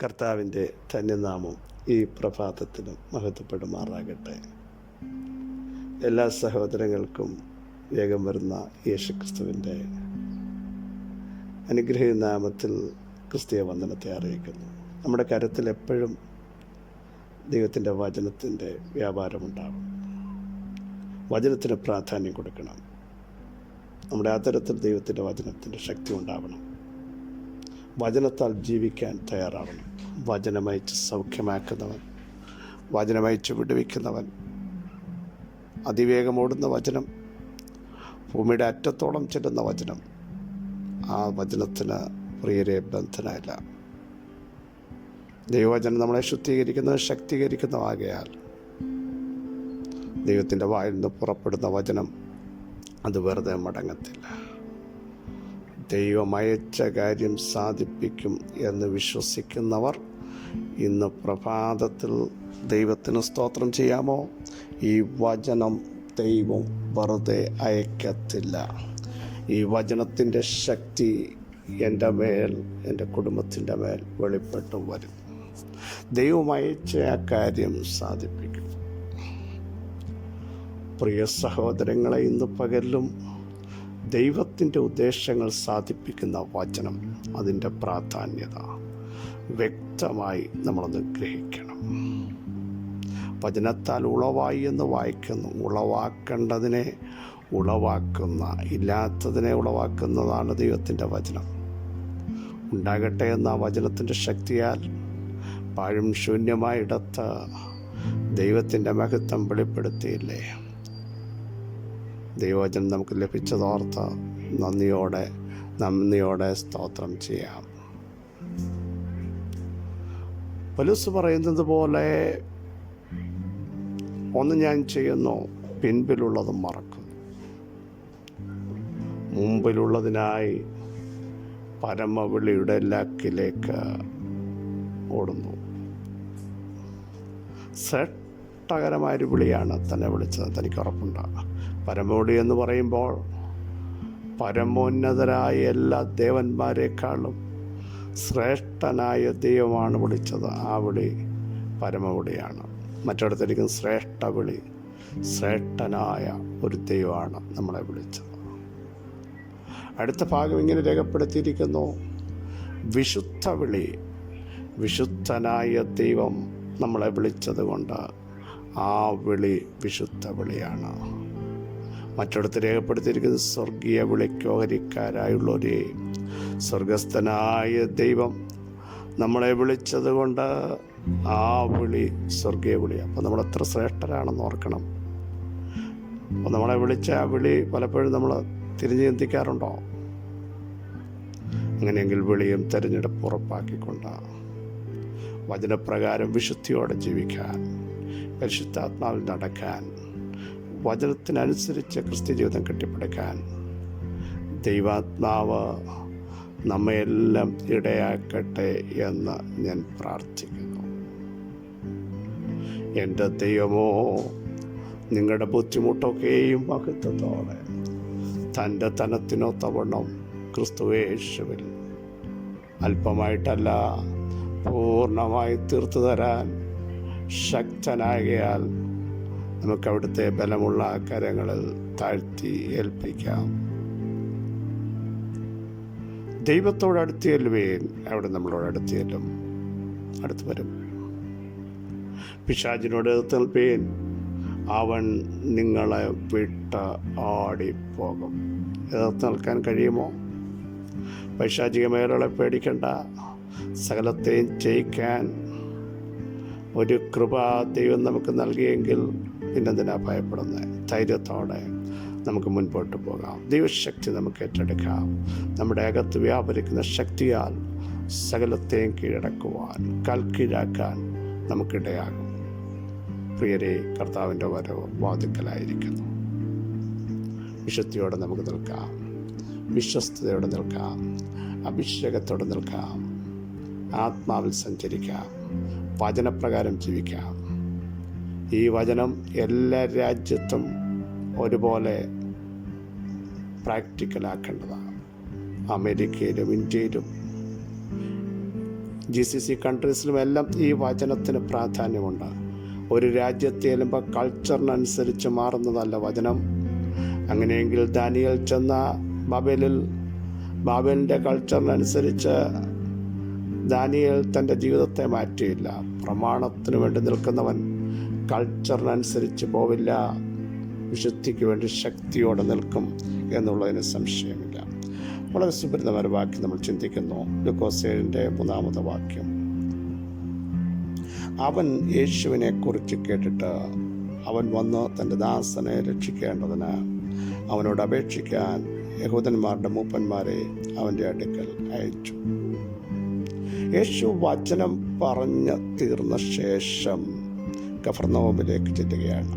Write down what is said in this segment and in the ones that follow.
കർത്താവിൻ്റെ ധന്യനാമം ഈ പ്രഭാതത്തിലും മഹത്വപ്പെടുമാറാകട്ടെ. എല്ലാ സഹോദരങ്ങൾക്കും വേഗം വരുന്ന യേശുക്രിസ്തുവിൻ്റെ അനുഗ്രഹീത നാമത്തിൽ ക്രിസ്തീയ വന്ദനത്തെ അറിയിക്കുന്നു. നമ്മുടെ കരത്തിൽ എപ്പോഴും ദൈവത്തിൻ്റെ വചനത്തിൻ്റെ വ്യാപാരമുണ്ടാകും. വചനത്തിന് പ്രാധാന്യം കൊടുക്കണം. നമ്മുടെ ആദരത്തിൽ ദൈവത്തിൻ്റെ വചനത്തിൻ്റെ ശക്തി ഉണ്ടാവണം. വചനത്താൽ ജീവിക്കാൻ തയ്യാറാവണം. വചനമയച്ച് സൗഖ്യമാക്കുന്നവൻ, വചനമയച്ച് വിടുവിക്കുന്നവൻ, അതിവേഗം ഓടുന്ന വചനം, ഭൂമിയുടെ അറ്റത്തോളം ചെല്ലുന്ന വചനം, ആ വചനത്തിന് പ്രിയരെ ബന്ധനമില്ല. ദൈവവചനം നമ്മളെ ശുദ്ധീകരിക്കുന്നത് ശക്തീകരിക്കുന്നതാകയാൽ ദൈവത്തിൻ്റെ വായിൽ നിന്ന് പുറപ്പെടുന്ന വചനം അത് വെറുതെ മടങ്ങത്തില്ല. ദൈവം അയച്ച കാര്യം സാധിപ്പിക്കും എന്ന് വിശ്വസിക്കുന്നവർ ഇന്ന് പ്രഭാതത്തിൽ ദൈവത്തിന് സ്തോത്രം ചെയ്യാമോ? ഈ വചനം ദൈവം വെറുതെ അയക്കത്തില്ല. ഈ വചനത്തിൻ്റെ ശക്തി എൻ്റെ മേൽ, എൻ്റെ കുടുംബത്തിൻ്റെ മേൽ വെളിപ്പെട്ടു വരും. ദൈവം അയച്ച ആ കാര്യം സാധിപ്പിക്കും. പ്രിയ സഹോദരങ്ങളെ, ഇന്ന് പകലും ദൈവത്തിൻ്റെ ഉദ്ദേശങ്ങൾ സാധിപ്പിക്കുന്ന വചനം, അതിൻ്റെ പ്രാധാന്യത വ്യക്തമായി നമ്മളൊന്ന് ഗ്രഹിക്കണം. വചനത്താൽ ഉളവായി എന്ന് വായിക്കുന്നു. ഉളവാക്കേണ്ടതിനെ ഉളവാക്കുന്ന, ഇല്ലാത്തതിനെ ഉളവാക്കുന്നതാണ് ദൈവത്തിൻ്റെ വചനം. ഉണ്ടാകട്ടെ എന്ന വചനത്തിൻ്റെ ശക്തിയാൽ പാഴും ശൂന്യമായിടത്ത് ദൈവത്തിൻ്റെ മഹത്വം വെളിപ്പെടുത്തിയില്ലേ? ദൈവവചനം നമുക്ക് ലഭിച്ചതോർത്ത് നന്ദിയോടെ സ്തോത്രം ചെയ്യാം. പൗലോസ് പറയുന്നത് പോലെ, ഒന്ന് ഞാൻ ചെയ്യുന്നു, പിൻപിലുള്ളത് മറക്കുന്നു, മുമ്പിലുള്ളതിനായി പരമവിളിയുടെ ലക്കിലേക്ക് ഓടുന്നു. ശ്രേഷ്ഠകരമായൊരു വിളിയാണ് തന്നെ വിളിച്ചത്, തനിക്ക് ഉറപ്പുണ്ട്. പരമവിളി എന്ന് പറയുമ്പോൾ പരമോന്നതരായ എല്ലാ ദേവന്മാരെക്കാളും ശ്രേഷ്ഠനായ ദൈവമാണ് വിളിച്ചത്. ആ വിളി പരമവിളിയാണ്. മറ്റിടത്തിരിക്കുന്ന ശ്രേഷ്ഠ വിളി, ശ്രേഷ്ഠനായ ഒരു ദൈവമാണ് നമ്മളെ വിളിച്ചത്. അടുത്ത ഭാഗം ഇങ്ങനെ രേഖപ്പെടുത്തിയിരിക്കുന്നു: വിശുദ്ധ വിളി. വിശുദ്ധനായ ദൈവം നമ്മളെ വിളിച്ചത് കൊണ്ട് ആ വിളി വിശുദ്ധ വിളിയാണ്. മറ്റിടത്ത് രേഖപ്പെടുത്തിയിരിക്കുന്നത് സ്വർഗീയ വിളിക്ക് ഓഹരിക്കാരായുള്ളവരെ. സ്വർഗസ്ഥനായ ദൈവം നമ്മളെ വിളിച്ചത് കൊണ്ട് ആ വിളി സ്വർഗീയ വിളി. അപ്പോൾ നമ്മൾ എത്ര ശ്രേഷ്ഠരാണെന്ന് ഓർക്കണം. അപ്പോൾ നമ്മളെ വിളിച്ച ആ വിളി പലപ്പോഴും നമ്മൾ തിരിഞ്ഞു ചിന്തിക്കാറുണ്ടോ? അങ്ങനെയെങ്കിൽ വിളിയും തിരഞ്ഞെടുപ്പ് ഉറപ്പാക്കിക്കൊണ്ട് വചനപ്രകാരം വിശുദ്ധിയോടെ ജീവിക്കാൻ, പരിശുദ്ധാത്മാവിൽ നടക്കാൻ, വചനത്തിനനുസരിച്ച് ക്രിസ്ത്യ ജീവിതം കെട്ടിപ്പടുക്കാൻ ദൈവാത്മാവ് നമ്മയെല്ലാം ഇടയാക്കട്ടെ എന്ന് ഞാൻ പ്രാർത്ഥിക്കുന്നു. എൻ്റെ ദൈവമോ, നിങ്ങളുടെ ബുദ്ധിമുട്ടൊക്കെയും മഹത്വത്തോടെ തൻ്റെ തനത്തിനൊത്തവണ്ണം ക്രിസ്തുയേശുവിൽ അല്പമായിട്ടല്ല പൂർണ്ണമായി തീർത്തു തരാൻ ശക്തനാകയാൽ നമുക്ക് അവിടുത്തെ ബലമുള്ള കരങ്ങളിൽ താഴ്ത്തി ഏൽപ്പിക്കാം. ദൈവത്തോട് അടുത്ത് ചെല്ലുവേൻ, അവിടെ നമ്മളോട് അടുത്ത് ചെല്ലും, അടുത്ത് വരും. പിശാചിനോട് എതിർത്ത് നിൽപ്പേൻ, അവൻ നിങ്ങളെ വിട്ട് ഓടിപ്പോകും. എതിർത്ത് നിൽക്കാൻ കഴിയുമോ? പൈശാചിക മേഖലകളെ പേടിക്കണ്ട. സകലത്തെയും ജയിക്കാൻ ഒരു കൃപ ദൈവം നമുക്ക് നൽകിയെങ്കിൽ പിന്നെന്തിനാ ഭയപ്പെടുന്നത്? ധൈര്യത്തോടെ നമുക്ക് മുൻപോട്ട് പോകാം. ദൈവശക്തി നമുക്ക് ഏറ്റെടുക്കാം. നമ്മുടെ അകത്ത് വ്യാപരിക്കുന്ന ശക്തിയാൽ സകലത്തെയും കീഴടക്കുവാൻ, കീഴാക്കാൻ നമുക്കിടയാകും. പ്രിയരെ, കർത്താവിൻ്റെ വരവ് വാതിക്കലായിരിക്കുന്നു. വിശുദ്ധിയോടെ നമുക്ക് നിൽക്കാം, വിശ്വസ്തയോടെ നിൽക്കാം, അഭിഷേകത്തോടെ നിൽക്കാം, ആത്മാവിൽ സഞ്ചരിക്കാം, വചനപ്രകാരം ജീവിക്കാം. ഈ വചനം എല്ലാ രാജ്യത്തും ഒരുപോലെ പ്രാക്ടിക്കലാക്കേണ്ടതാണ്. അമേരിക്കയിലും ഇന്ത്യയിലും GCC കൺട്രീസിലുമെല്ലാം ഈ വചനത്തിന് പ്രാധാന്യമുണ്ട്. ഒരു രാജ്യത്ത് ചെല്ലുമ്പോൾ കൾച്ചറിനനുസരിച്ച് മാറുന്നതല്ല വചനം. അങ്ങനെയെങ്കിൽ ദാനിയേൽ ചെന്ന ബാബേലിൻ്റെ കൾച്ചറിനനുസരിച്ച് ദാനിയേൽ തൻ്റെ ജീവിതത്തെ മാറ്റിയില്ല. പ്രമാണത്തിന് വേണ്ടി നിൽക്കുന്നവൻ കൾച്ചറിനനുസരിച്ച് പോവില്ല, വിശുദ്ധിക്ക് വേണ്ടി ശക്തിയോടെ നിൽക്കും എന്നുള്ളതിന് സംശയമില്ല. വളരെ സുപരിതമായ വാക്യം നമ്മൾ ചിന്തിക്കുന്നു. ലൂക്കോസ് 7:3 വാക്യം. അവൻ യേശുവിനെ കുറിച്ച് കേട്ടിട്ട് അവൻ വന്ന് തൻ്റെ ദാസനെ രക്ഷിക്കേണ്ടതിന് അവനോട് അപേക്ഷിക്കാൻ യഹൂദന്മാരുടെ മൂപ്പന്മാരെ അവൻ്റെ അടുക്കൽ അയച്ചു. യേശു വചനം പറഞ്ഞ് തീർന്ന ശേഷം കഫർന്നഹൂമിലേക്ക് ചെല്ലുകയാണ്.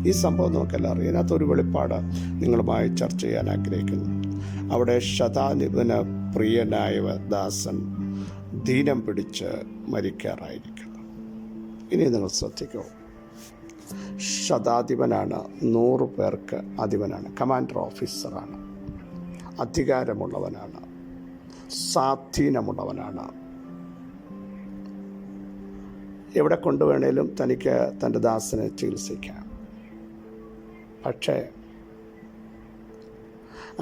ഈ സംഭവം നമുക്കെല്ലാം അറിയാം. അതിനകത്തൊരു വെളിപ്പാട് നിങ്ങളുമായി ചർച്ച ചെയ്യാൻ ആഗ്രഹിക്കുന്നു. അവിടെ ശതാധിപന് പ്രിയനായ ദാസൻ ദീനം പിടിച്ച് മരിക്കാറായിരിക്കുന്നു. ഇനി നിങ്ങൾ ശ്രദ്ധിക്കൂ. ശതാധിപനാണ്, 100 പേർക്ക് അധിപനാണ്, കമാൻഡർ ഓഫീസറാണ്, അധികാരമുള്ളവനാണ്, സ്വാധീനമുള്ളവനാണ്. എവിടെ കൊണ്ടുവേണേലും തനിക്ക് തൻ്റെ ദാസനെ ചികിത്സിക്കാം. പക്ഷേ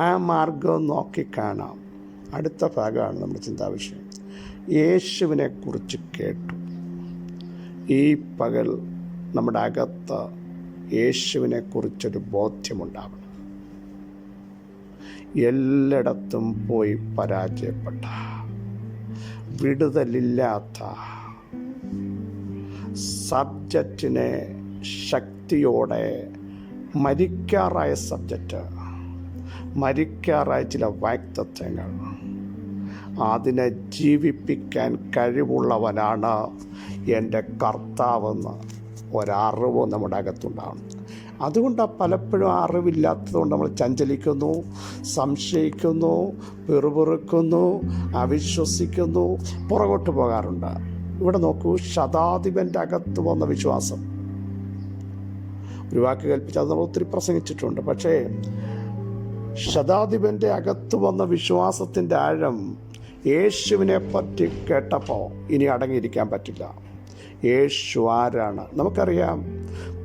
ആ മാർഗം നോക്കിക്കാണാം. അടുത്ത ഭാഗമാണ് നമ്മുടെ ചിന്താവിഷയം. യേശുവിനെ കുറിച്ച് കേട്ടു. ഈ പകൽ നമ്മുടെ അകത്ത് യേശുവിനെ കുറിച്ചൊരു ബോധ്യമുണ്ടാവണം. എല്ലായിടത്തും പോയി പരാജയപ്പെട്ട, വിടുതലില്ലാത്ത, സബ്ജക്റ്റിനെ ശക്തിയോടെ മരിക്കാറായ സബ്ജക്റ്റ്, മരിക്കാറായ ചില വാക്തത്വങ്ങൾ, അതിനെ ജീവിപ്പിക്കാൻ കഴിവുള്ളവനാണ് എൻ്റെ കർത്താവെന്ന് ഒരറിവ് നമ്മുടെ അകത്തുണ്ടാവണം. അതുകൊണ്ടാണ് പലപ്പോഴും അറിവില്ലാത്തതുകൊണ്ട് നമ്മൾ ചഞ്ചലിക്കുന്നു, സംശയിക്കുന്നു, പിറുപിറുക്കുന്നു, അവിശ്വസിക്കുന്നു, പുറകോട്ട് പോകാറുണ്ട്. ഇവിടെ നോക്കൂ, ശതാധിപൻ്റെ അകത്ത് വന്ന വിശ്വാസം. ഒരു വാക്ക് കൽപ്പിച്ച് അത് നമ്മൾ ഒത്തിരി പ്രസംഗിച്ചിട്ടുണ്ട്. പക്ഷേ ശതാധിപൻ്റെ അകത്ത് വന്ന വിശ്വാസത്തിൻ്റെ ആഴം യേശുവിനെ പറ്റി കേട്ടപ്പോൾ ഇനി അടങ്ങിയിരിക്കാൻ പറ്റില്ല. യേശു ആരാണ് നമുക്കറിയാം.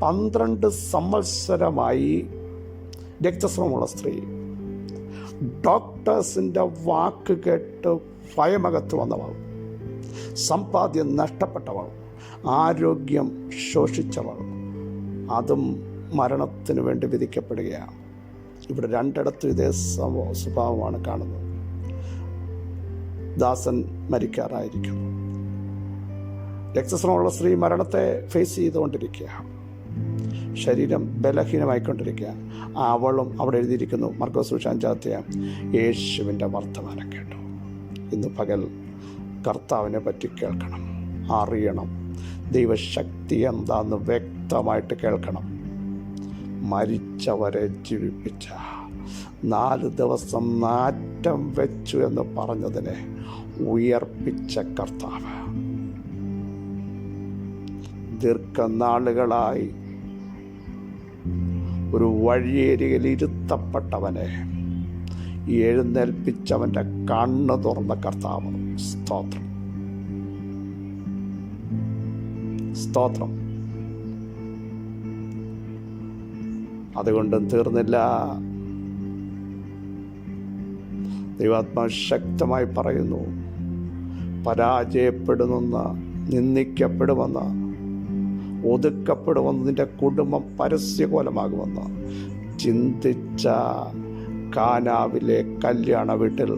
12 സംവത്സരമായി രക്തസ്രവമുള്ള സ്ത്രീ, ഡോക്ടേഴ്സിൻ്റെ വാക്ക് കേട്ട് ഭയമകത്ത് വന്നവൾ, സമ്പാദ്യം നഷ്ടപ്പെട്ടവൾ, ആരോഗ്യം ശോഷിച്ചവൾ, അതും മരണത്തിന് വേണ്ടി വിധിക്കപ്പെടുകയാണ്. ഇവിടെ 2 ഇടത്തും ഇതേ സ്വഭാവമാണ് കാണുന്നത്. ദാസൻ മരിക്കാറായിരിക്കുന്നു. രക്തസ്രവമുള്ള സ്ത്രീ മരണത്തെ ഫേസ് ചെയ്തുകൊണ്ടിരിക്കുക, ശരീരം ബലഹീനമായിക്കൊണ്ടിരിക്കുക. അവളും അവിടെ എഴുതിയിരിക്കുന്നു, മർക്കോസ് 5 യേശുവിൻ്റെ വർത്തമാനം കേട്ടു. ഇന്ന് പകൽ കർത്താവിനെ പറ്റി കേൾക്കണം, അറിയണം, ദൈവശക്തി എന്താന്ന് വ്യക്തമായിട്ട് കേൾക്കണം. മരിച്ചവരെ ജീവിപ്പിച്ച, 4 ദിവസം നാറ്റം വെച്ചു എന്ന് പറഞ്ഞതിനെ ഉയർപ്പിച്ച കർത്താവ്, ദീർഘനാളുകളായി ഒരു വഴിയേരിയിൽ ഇരുത്തപ്പെട്ടവനെ എഴുന്നേൽപ്പിച്ചവൻ്റെ കണ്ണ് തുറന്ന കർത്താവ്. സ്തോത്രം, സ്തോത്രം. അതുകൊണ്ടും തീർന്നില്ല. ദൈവാത്മാവ് ശക്തമായി പറയുന്നു, പരാജയപ്പെടുമെന്ന്, നിന്ദിക്കപ്പെടുമെന്ന്, ഒതുക്കപ്പെടുമെന്ന്, നിന്റെ കുടുംബം പരസ്യകോലമാകുമെന്ന് ചിന്തിച്ച കാനാവിലെ കല്യാണ വീട്ടിൽ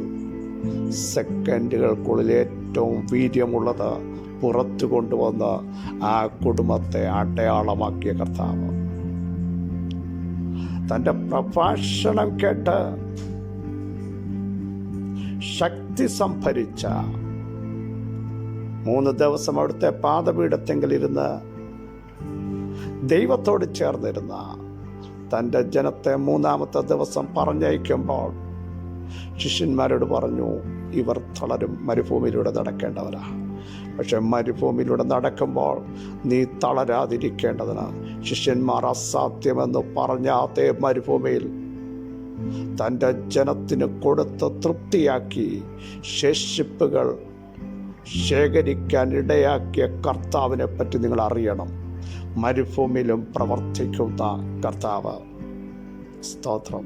സെക്കൻഡുകൾക്കുള്ളിൽ ഏറ്റവും വീര്യമുള്ളത് പുറത്തു കൊണ്ടുവന്ന് ആ കുടുംബത്തെ അടയാളമാക്കിയ കർത്താവ്, തൻ്റെ പ്രഭാഷണം കേട്ട് ശക്തി സംഭരിച്ച, 3 ദിവസം അവിടുത്തെ പാദപീഠത്തെങ്കിലിരുന്ന് ദൈവത്തോട് ചേർന്നിരുന്ന തൻ്റെ ജനത്തെ 3-ാമത്തെ ദിവസം പറഞ്ഞയക്കുമ്പോൾ ശിഷ്യന്മാരോട് പറഞ്ഞു, ഇവർ തളരും, മരുഭൂമിയിലൂടെ നടക്കേണ്ടവരാ. പക്ഷെ മരുഭൂമിയിലൂടെ നടക്കുമ്പോൾ നീ തളരാതിരിക്കേണ്ടതിന് ശിഷ്യന്മാർ അസാധ്യമെന്ന് പറഞ്ഞ അതേ മരുഭൂമിയിൽ തൻ്റെ ജനത്തിന് കൊടുത്ത് തൃപ്തിയാക്കി ശേഷിപ്പുകൾ ശേഖരിക്കാൻ ഇടയാക്കിയ കർത്താവിനെ പറ്റി നിങ്ങൾ അറിയണം. മരുഭൂമിയിലും പ്രവർത്തിക്കുന്ന കർത്താവ്. സ്തോത്രം.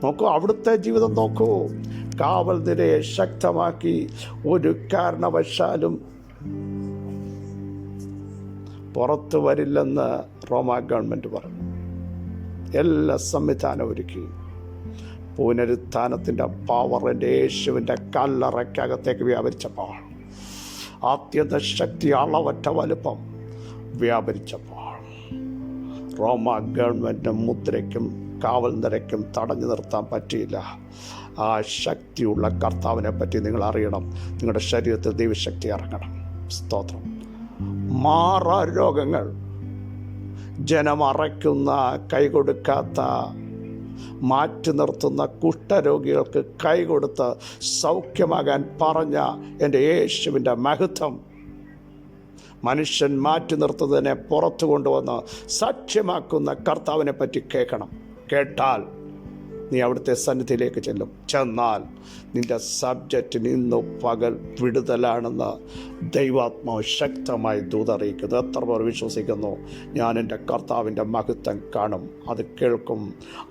നോക്കൂ, അവിടുത്തെ ജീവിതം നോക്കൂ. കാവൽ നിരയെ ശക്തമാക്കി ഒരു കാരണവശാലും പുറത്തു വരില്ലെന്ന് റോമാ ഗവൺമെൻറ് പറഞ്ഞു. എല്ലാ സംവിധാനം ഒരുക്കി. പുനരുത്ഥാനത്തിൻ്റെ പവറിൻ്റെ യേശുവിൻ്റെ കല്ലറയ്ക്കകത്തേക്ക് വ്യാപരിച്ചപ്പോൾ, ആത്യന്ത ശക്തി, അളവറ്റ വലുപ്പം വ്യാപരിച്ചപ്പോൾ, റോമാ ഗവൺമെൻറ് മുദ്രയ്ക്കും കാവൽ നിരയ്ക്കും തടഞ്ഞു നിർത്താൻ പറ്റിയില്ല. ആ ശക്തിയുള്ള കർത്താവിനെ പറ്റി നിങ്ങൾ അറിയണം. നിങ്ങളുടെ ശരീരത്തിൽ ദൈവശക്തി ഇറങ്ങണം. സ്തോത്രം. മാറാ രോഗങ്ങൾ, ജനമറയ്ക്കുന്ന, കൈകൊടുക്കാത്ത, മാറ്റി നിർത്തുന്ന കുഷ്ഠരോഗികൾക്ക് കൈകൊടുത്ത് സൗഖ്യമാകാൻ പറഞ്ഞ എൻ്റെ യേശുവിൻ്റെ മഹത്വം, മനുഷ്യൻ മാറ്റി നിർത്തുന്നതിനെ പുറത്തു കൊണ്ടുവന്ന് സാക്ഷ്യമാക്കുന്ന കർത്താവിനെ പറ്റി കേൾക്കണം. കേട്ടാൽ നീ അവിടുത്തെ സന്നിധിയിലേക്ക് ചെല്ലും. ചെന്നാൽ നിൻ്റെ സബ്ജക്റ്റിന് ഇന്നു പകൽ വിടുതലാണെന്ന് ദൈവാത്മാവ് ശക്തമായി ദൂതറിയിക്കുന്നത്. എത്ര പേർ വിശ്വസിക്കുന്നു? ഞാൻ എൻ്റെ കർത്താവിൻ്റെ മഹത്വം കാണും, അത് കേൾക്കും.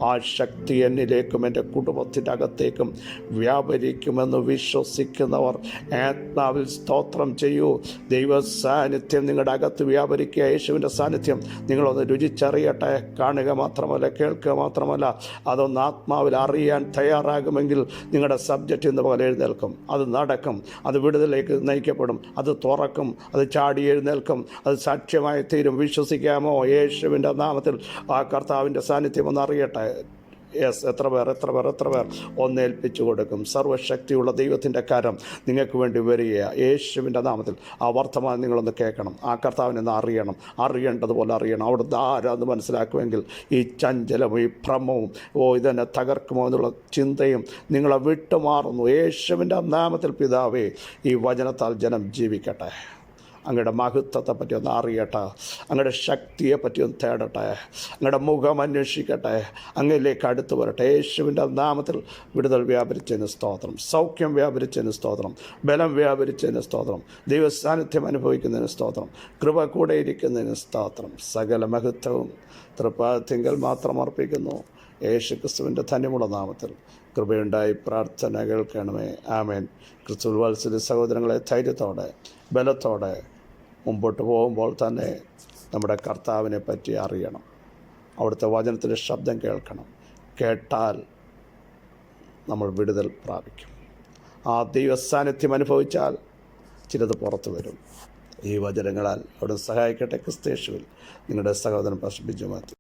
ആ ശക്തി എന്നിലേക്കും എൻ്റെ കുടുംബത്തിൻ്റെ അകത്തേക്കും വ്യാപരിക്കുമെന്ന് വിശ്വസിക്കുന്നവർ ആത്മാവിൽ സ്തോത്രം ചെയ്യൂ. ദൈവ സാന്നിധ്യം നിങ്ങളുടെ അകത്ത് വ്യാപരിക്കുക. യേശുവിൻ്റെ സാന്നിധ്യം നിങ്ങളൊന്ന് രുചിച്ചറിയട്ടെ. കാണുക മാത്രമല്ല, കേൾക്കുക മാത്രമല്ല, അതൊന്ന് ആത്മാവിൽ അറിയാൻ തയ്യാറാകുമെങ്കിൽ നിങ്ങളുടെ സബ്ജക്റ്റ് ഇന്ന് പോലെ എഴുന്നേൽക്കും. അത് നടക്കും. അത് വിടുതലേക്ക് നയിക്കപ്പെടും. അത് തുറക്കും. അത് ചാടി എഴുന്നേൽക്കും. അത് സാക്ഷ്യമായി തീരും. വിശ്വസിക്കാമോ? യേശുവിൻ്റെ നാമത്തിൽ ആ കർത്താവിൻ്റെ സാന്നിധ്യം ഒന്ന് അറിയട്ടെ. എത്ര പേർ ഒന്നേൽപ്പിച്ചു കൊടുക്കും. സർവ്വശക്തിയുള്ള ദൈവത്തിൻ്റെ കരം നിങ്ങൾക്ക് വേണ്ടി വരിക. യേശുവിൻ്റെ നാമത്തിൽ ആ വർത്തമാനം നിങ്ങളൊന്ന് കേൾക്കണം. ആ കർത്താവിനെന്ന് അറിയണം. അറിയേണ്ടതുപോലെ അറിയണം. അവിടുന്ന് ആരാന്ന് മനസ്സിലാക്കുമെങ്കിൽ ഈ ചഞ്ചലവും ഈ ഭ്രമവും ഇതെന്നെ തകർക്കുമോ എന്നുള്ള ചിന്തയും നിങ്ങളെ വിട്ടുമാറുന്നു. യേശുവിൻ്റെ നാമത്തിൽ പിതാവേ, ഈ വചനത്താൽ ജനം ജീവിക്കട്ടെ. അങ്ങയുടെ മഹത്വത്തെ പറ്റി ഒന്ന് അറിയട്ടെ. അങ്ങയുടെ ശക്തിയെ പറ്റി ഒന്ന് തേടട്ടെ. അങ്ങയുടെ മുഖം അന്വേഷിക്കട്ടെ. അങ്ങയിലേക്ക് അടുത്ത് വരട്ടെ. യേശുവിൻ്റെ നാമത്തിൽ വിടുതൽ വ്യാപരിച്ചതിന് സ്തോത്രം. സൗഖ്യം വ്യാപരിച്ചതിന് സ്തോത്രം. ബലം വ്യാപരിച്ചതിന് സ്തോത്രം. ദൈവസാന്നിധ്യം അനുഭവിക്കുന്നതിന് സ്തോത്രം. കൃപ കൂടെ ഇരിക്കുന്നതിന് സ്തോത്രം. സകല മഹത്വവും തൃപ്പാദത്തിങ്കൽ മാത്രം അർപ്പിക്കുന്നു. യേശു ക്രിസ്തുവിൻ്റെ ധന്യമുള്ള നാമത്തിൽ കൃപയുണ്ടായി പ്രാർത്ഥന കേൾക്കണമേ. ആമേൻ. ക്രിസ്തുവിൽ വത്സല സഹോദരങ്ങളെ, ധൈര്യത്തോടെ ബലത്തോടെ മുമ്പോട്ട് പോകുമ്പോൾ തന്നെ നമ്മുടെ കർത്താവിനെ പറ്റി അറിയണം. അവിടുത്തെ വചനത്തിൻ്റെ ശബ്ദം കേൾക്കണം. കേട്ടാൽ നമ്മൾ വിടുതൽ പ്രാപിക്കും. ആ ദൈവസാന്നിധ്യം അനുഭവിച്ചാൽ ചിലത് പുറത്തു വരും. ഈ വചനങ്ങളാൽ അവിടെ സഹായിക്കട്ടെ. ക്രിസ്തയേശുവിൽ നിങ്ങളുടെ സഹോദരൻ പാസ്റ്റർ ബിജു മാത്യു.